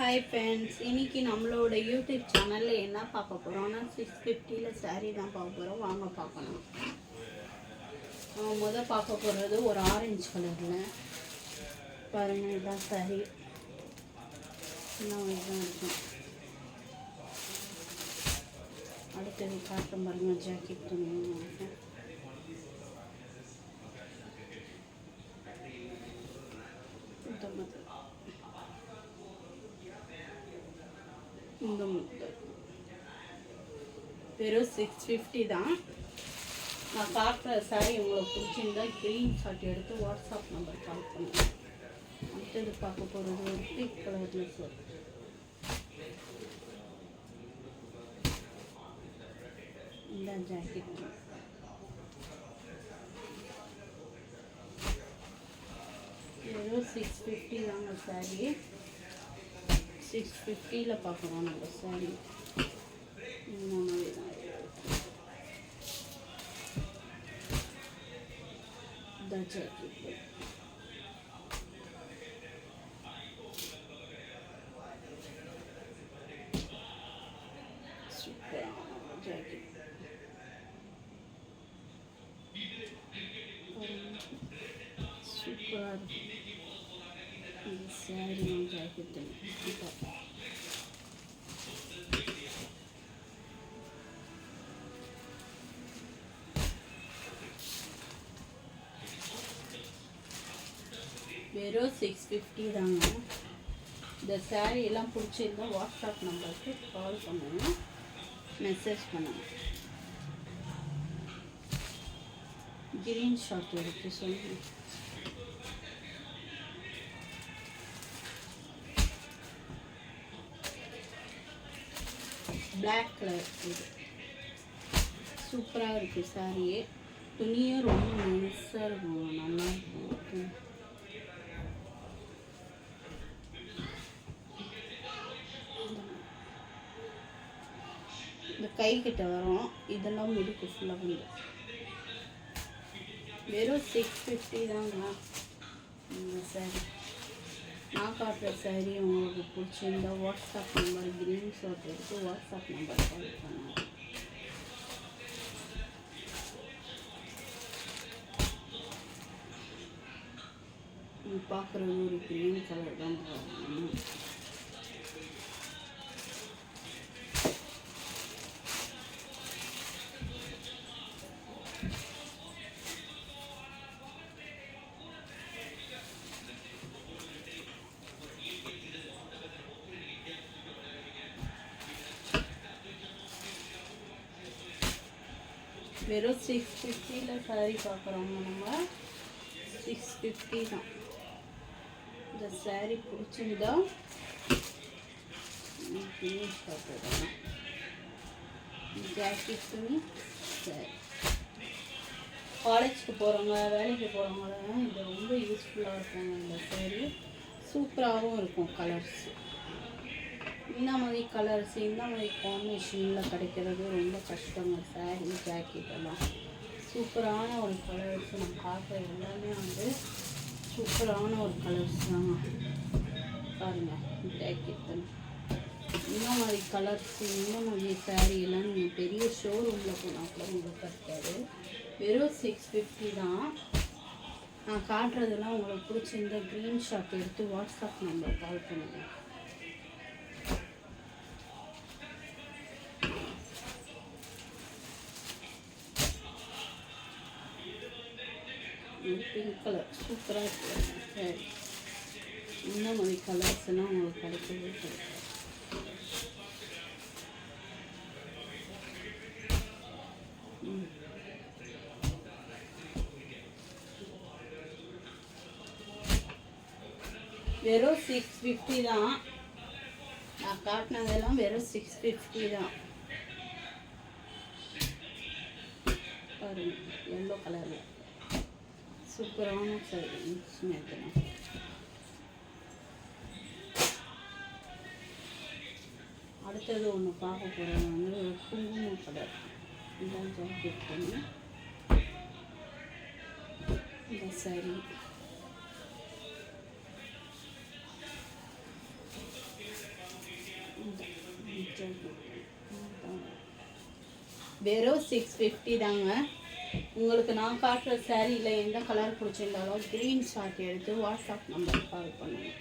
Hi friends, இன்றைக்கி நம்மளோட YouTube சேனலில் என்ன பார்க்க போகிறோம்னா 650 சாரீ தான் பார்க்க போகிறோம். வாங்க பார்க்கலாம். பார்க்க போகிறது ஒரு ஆரஞ்சு கலரில் பாருங்கள். இதுதான் சாரீ, இன்னும் இதுதான் இருக்கும். அடுத்தது காட்டும் பாருங்கள், ஜாக்கெட் துணி. இந்த வெறும் 650 தான். நான் காட்டுற சாரி உங்களுக்கு பிடிச்சிருந்தா ஸ்க்ரீன்ஷாட் எடுத்து வாட்ஸ்அப் நம்பர் கால் பண்ணுவேன். அடுத்தது பார்க்க போகிறது ஒரு பிங்க் கலரில் சார். இந்த ஜாக்கெட் வெறும் 650 தாங்க சாரி. 650 பார்க்குறோம் நம்ம சாரி. இந்த ஜாக்கெட் சூப்பரான ஜாக்கெட். சூப்பராக இருக்கும் இந்த சாரி ஜாக்கெட்டு. வெறும் 650 தாங்க. இந்த சாரீ எல்லாம் பிடிச்சிருந்தா வாட்ஸ்அப் நம்பருக்கு கால் பண்ணுங்கள், மெசேஜ் பண்ணுங்கள். கிரீன் ஷார்ட் எடுத்து சொல்லுங்கள். பிளாக் கலர் இது சூப்பராக இருக்குது சாரியே. துணியும் ரொம்ப நைஸாக இருக்கும், நல்லா இருக்கும். இந்த கை கிட்ட வரும், இதெல்லாம் இருக்கு ஃபுல்லாக வந்து. வெறும் 650 தாங்க இந்த சாரி. நான் காட்டுற சாரி உங்களுக்கு பிடிச்சிருந்தா வாட்ஸ்அப் நம்பர் கிரீன் ஷாட் எடுத்து வாட்ஸ்அப் நம்பர் கால் பண்ணுங்க. பார்க்குறது ஒரு கிரீன் கலர் தான் பாருங்க. வெறும் 650 சாரி பார்க்குறோங்க. நம்ம 650 தான். இந்த சாரி பிடிச்சிருந்தா ஜாக்கெட் துணி சாரி. காலேஜுக்கு போகிறவங்க, வேலைக்கு போகிறவங்க இது ரொம்ப யூஸ்ஃபுல்லாக இருக்குங்க. இந்த சாரி சூப்பராகவும் இருக்கும். கலர்ஸ் இந்த மாதிரி கலர்ஸ் இந்த மாதிரி காம்பினேஷனில் கிடைக்கிறது ரொம்ப கஷ்டங்க. சாரீ ஜாக்கெட் எல்லாம் சூப்பரான ஒரு கலர்ஸ். நம்ம பார்க்குற எல்லாமே வந்து சூப்பரான ஒரு கலர்ஸ் தாங்க. பாருங்கள், ஜாக்கெட் இந்த மாதிரி கலர்ஸ் இந்த மாதிரி சாரீ எல்லாம் நீங்கள் பெரிய ஷோரூமில் போனால் கூட உங்களுக்கு கிடைக்காது. வெறும் 650 தான். நான் காட்டுறதெல்லாம் உங்களுக்கு பிடிச்சிருந்த க்ரீன் ஷாட் எடுத்து வாட்ஸ்அப் நம்பர் கால் பண்ணுங்கள். பிங்க் கலர் சூப்பராக இருக்குது சாரி. இந்த மாதிரி கலர்ஸ் எல்லாம் உங்களுக்கு கிடைக்கவே கிடைக்காது. வெறும் 650 தான். நான் காட்டினதெல்லாம் வெறும் 650 தான். பாருங்க, எல்லோ கலரில் சூப்பரான சாரி. அடுத்தது ஒன்று பார்க்க போகிறது வந்து ஒரு குங்குமம் கலர். இதான் ஜாக்கெட் பண்ணி இந்த சாரி. வெறும் 650 தாங்க. உங்களுக்கு நான் காட்டுற சாரியில் எந்த கலர் பிடிச்சிருந்தாலும் க்ரீன் ஷார்ட் எடுத்து வாட்ஸ்அப் நம்பருக்கு கால் பண்ணுங்கள்.